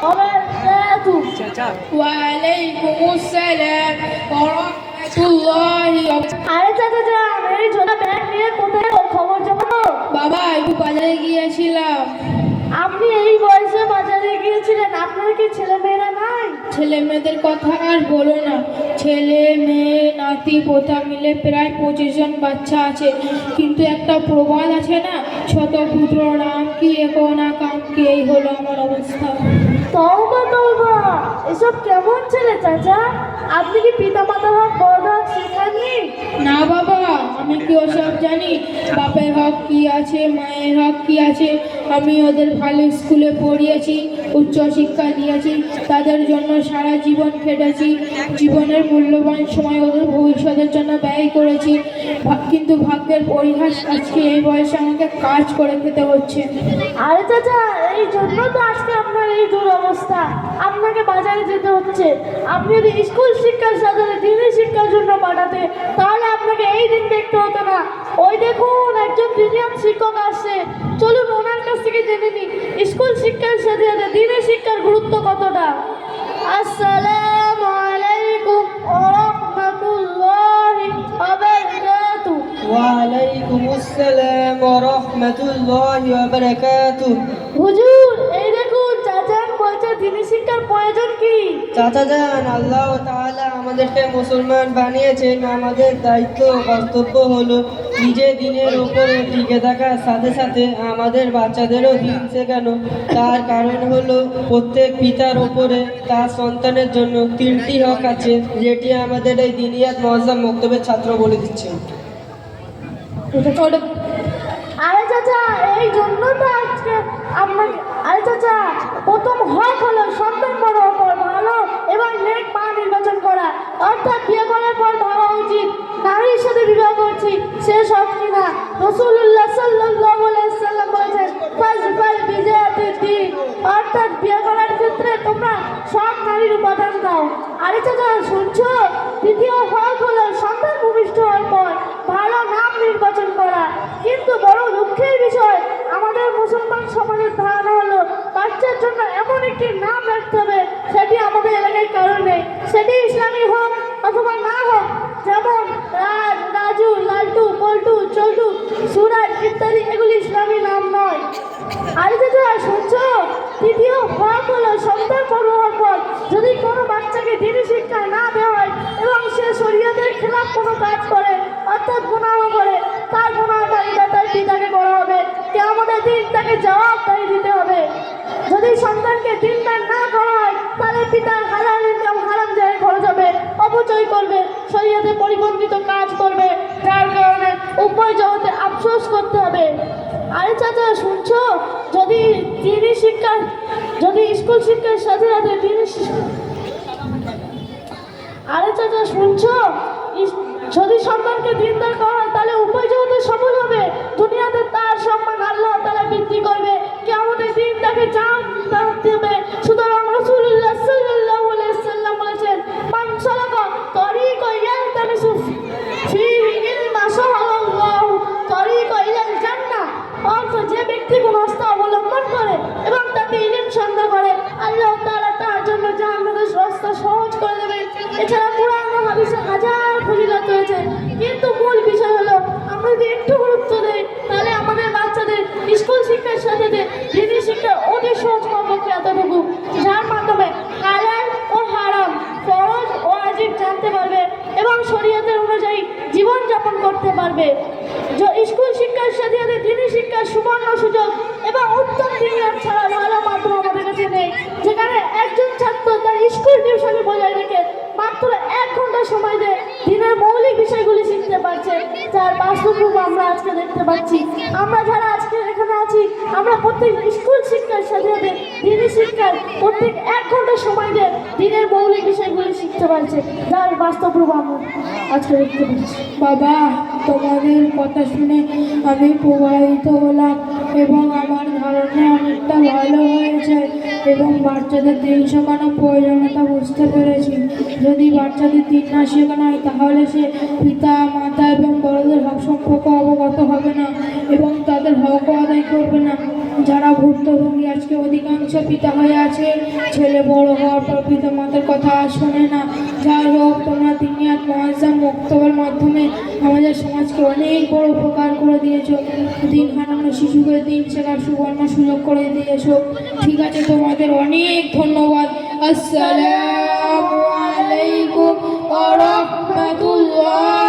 وبركاته وعليكم السلام ورحمة الله وبركاته আরে চাচা যান এই ছোটা ব্যাগ নিয়ে কোথায় খবর জানাবো বাবা একটু বাজারে গিয়েছিলাম আপনি এই বয়সে বাজারে গিয়েছিলেন আপনার কি ছেলে মেয়েরা নাই ছেলে মেয়েদের কথা আর বলো না ছেলে মেয়ে নাতি পোতা মিলে প্রায় 25 জন বাচ্চা আছে কিন্তু একটা প্রবাদ আছে না ছোট পুত্র নাম কি একোনা কাম কি এই হলো আমার অবস্থা তওবা তওবা এসব কেমন ছেলে চাচা আপনি কি পিতা মাতার হক বড় হক শেখাননি না বাবা আমি কি ওসব জানি বাপের হক কি আছে মায়ের হক কি আছে আমি ওদের ভালো স্কুলে পড়িয়েছি উচ্চ শিক্ষা দিয়েছি তাদের জন্য সারা জীবন খেটেছি জীবনের মূল্যবান সময় ওদের ভবিষ্যতের জন্য ব্যয় করেছি কিন্তু ভাগ্যের পরিহাস আজকে এই বয়সে আমাকে কাজ করে খেতে হচ্ছে আরে চাচা এই জন্য তো আজকে আপনার এই দুরবস্থা আপনাকে বাজারে যেতে হচ্ছে আপনি যদি স্কুল শিক্ষার সাথে দিনের শিক্ষার জন্য পাঠাতে তাহলে আপনাকে এই দিন দেখতে হতো না ওই দেখুন একজন সিনিয়র শিক্ষক আসছে চলুন ওনার কাছ থেকে জেনে নিই স্কুল শিক্ষার সাথে সাথে দিনের শিক্ষার গুরুত্ব কতটা আসসালামু আলাইকুম ওয়া রাহমাতুল্লাহি ওয়া বারাকাতুহু ওয়া আলাইকুমুস সালাম ওয়া রাহমাতুল্লাহি ওয়া বারাকাতুহু হুজুর এই দেখুন চাচা বলছে দিনের শিক্ষার প্রয়োজন কি চাচা যান আল্লাহ তাআলা আমাদেরকে মুসলমান বানিয়েছেন আমাদের দায়িত্ব কর্তব্য হলো নিজে দিনের উপরে টিকে থাকার সাথে সাথে আমাদের বাচ্চাদেরও দিন শেখানো তার কারণ হলো প্রত্যেক পিতার উপরে তার সন্তানের জন্য 3টি হক আছে যেটি আমাদের এই দিনিয়াত মুআজ্জাম মক্তবের ছাত্র বলে দিচ্ছেন আরে চাচা এই জন্য তো আজকে আপনাকে আরে চাচা প্রথম হক হলো সন্তান বড় পর ভালো এবং নেক মা নির্বাচন করা অর্থাৎ বিয়ে করার পর ভাবা উচিত নারীর সাথে বিবাহ করছি সে সব কিনা রাসূলুল্লাহ সাল্লাল্লাহু আলাইহি সাল্লাম বলেছেন ফাজফাল বিজাতিদ দ্বীন অর্থাৎ বিয়ে করার ক্ষেত্রে তোমরা সব নারীর উপাদান দাও আরে চাচা শুনছো দ্বিতীয় হক হলো সন্তান ভূমিষ্ঠ হওয়ার পর ভালো নাম নির্বাচন করা কিন্তু বড় দুঃখের বিষয় আমাদের মুসলমান সমাজের ধারণা হলো বাচ্চার জন্য এমন একটি নাম রাখতে হবে সেটি আমাদের এলাকায় কারণ নেই সেটি ইসলামী হোক অথবা না হোক যেমন রাজ রাজু লালটু পল্টু চল্টু সুরাজ ইত্যাদি এগুলি ইসলামী নাম নয় আরে চাচা শুনছো তৃতীয় হক হলো সন্তান বড় হওয়ার পর যদি কোনো বাচ্চাকে দিনী শিক্ষা না দেওয়া হয় এবং সে শরীয়তের খেলাফ কোনো কাজ করে অর্থাৎ গুনাহ করে তার গুনাহকারীটা তার পিতাকে করা হবে কিয়ামতের দিন তাকে জবাবদারি দিতে হবে যদি সন্তানকে দিনদার না করা হয় তাহলে পিতা হালাল ইনকাম হারাম জায়গায় খরচ হবে অপচয় করবে শরীয়তে পরিপন্থিত কাজ করবে যার কারণে উভয় জগতে আফসোস করতে হবে আরে চাচা শুনছো যদি স্কুল শিক্ষার সাথে সাথে আরে চাচা শুনছো যদি সন্তানকে দিনদার করা হয় তাহলে উভয় জগতে সফল হবে দুনিয়াতে তার সম্মান আল্লাহ তাআলা বৃদ্ধি করবে কিয়ামতের দিন তাকে জান্নাত দেবে সুতরাং রাসূলুল্লাহ সাল্লাল্লাহু আলাইহি সাল্লাম বলেছেন মান সালাকা তরিকান ইয়ালতামিসু ফীহি ইলমা সাহাল্লাহু তরিকা ইলাল জান্নাহ অর্থাৎ যে ব্যক্তি কোন রাস্তা অবলম্বন করে এবং তাতে ইলম সন্ধান করে আল্লাহ তাআলা তার জন্য জান্নাতের রাস্তা সহজ করে দেবে এছাড়া কুরআন ও হাদিসে হাজার ফজিলত রয়েছে কিন্তু মূল বিষয় হলো আমরা যদি একটু গুরুত্ব দেই তাহলে আমাদের বাচ্চাদের স্কুল শিক্ষার সাথে দিনী শিক্ষার অতি সহজ কমপক্ষে এতটুকু যার মাধ্যমে হালাল ও হারাম ফরজ ও ওয়াজিব জানতে পারবে এবং শরীয়তের অনুযায়ী জীবনযাপন করতে পারবে স্কুল শিক্ষার সাথে সাথে দিনী শিক্ষার সুবর্ণ সুযোগ এবং উত্তম দিনের ছাড়া ভালো মাধ্যম আমাদের কাছে নেই যেখানে একজন ছাত্র তার স্কুল টিউশনে বজায় রেখে মাত্র 1 ঘন্টা সময় দিয়ে দিনের মৌলিক বিষয়গুলি শিখতে পারছে যার বাস্তব রূপ আমরা আজকে দেখতে পাচ্ছি আমরা যারা আজকে এখানে আছি আমরা প্রত্যেক স্কুল শিক্ষার সাথে সাথে দিনী শিক্ষার প্রত্যেক 1 ঘন্টা সময় দিয়ে দিনের মৌলিক বিষয়গুলি শিখতে পারছে যার বাস্তব রূপ আমরা আজকে দেখতে পাচ্ছি বাবা তোমাদের কথা শুনে আমি প্রভাবিত হলাম এবং আমার ধারণা অনেকটা ভালো হয়েছে এবং বাচ্চাদের দিন শেখানোর প্রয়োজনীয়তা বুঝতে পেরেছি যদি বাচ্চাদের দিন না শেখানো হয় তাহলে সে পিতা মাতা এবং বড়দের হক সম্পর্কে অবগত হবে না এবং তাদের হকও আদায় করবে না যারা ভুক্তভোগী আজকে অধিকাংশ পিতা হয়ে আছে, ছেলে বড় হওয়ার পর পিতা মাতার কথা আর শোনে না। যাই হোক, তোমরা দিনিয়াত মুআজ্জাম মক্তবের মাধ্যমে আমাদের সমাজকে অনেক বড় উপকার করে দিয়েছো। দিন হারানো শিশুকে দিন শেখার সুবর্ণ সুযোগ করে দিয়েছো। ঠিক আছে, তোমাদের অনেক ধন্যবাদ। আসসালামু আলাইকুম ওয়া রাহমাতুল্লাহ।